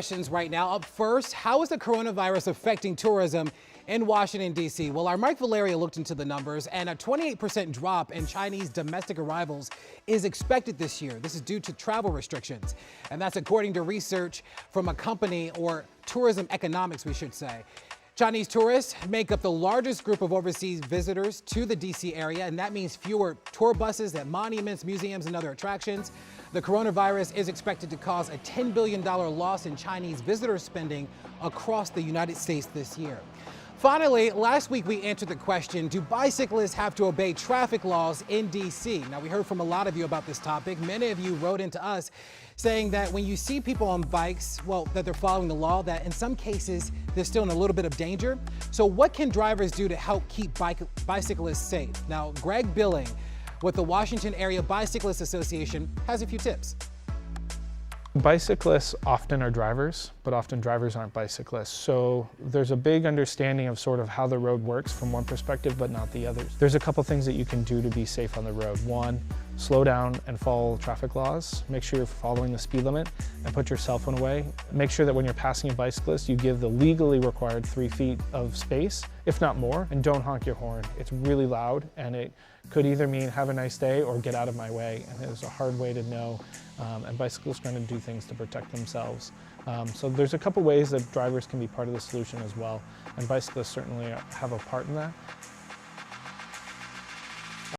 Questions right now. Up first, how is the coronavirus affecting tourism in Washington, D.C.? Well, our Mike Valeria looked into the numbers, and a 28% drop in Chinese domestic arrivals is expected this year. This is due to travel restrictions, and that's according to research from a company, or tourism economics, we should say. Chinese tourists make up the largest group of overseas visitors to the D.C. area, and that means fewer tour buses at monuments, museums, and other attractions. The coronavirus is expected to cause a $10 billion loss in Chinese visitor spending across the United States this year. Finally, last week we answered the question, do bicyclists have to obey traffic laws in D.C.? Now, we heard from a lot of you about this topic. Many of you wrote into us saying that when you see people on bikes, well, that they're following the law, that in some cases they're still in a little bit of danger. So what can drivers do to help keep bicyclists safe? Now, Greg Billing with the Washington Area Bicyclists Association has a few tips. Bicyclists often are drivers, but often drivers aren't bicyclists. So there's a big understanding of sort of how the road works from one perspective, but not the others. There's a couple things that you can do to be safe on the road. One, slow down and follow traffic laws. Make sure you're following the speed limit and put your cell phone away. Make sure that when you're passing a bicyclist, you give the legally required 3 feet of space, if not more, and don't honk your horn. It's really loud, and it could either mean have a nice day or get out of my way, and it's a hard way to know. And bicyclists are trying to do things to protect themselves. So there's a couple ways that drivers can be part of the solution as well, and bicyclists certainly have a part in that.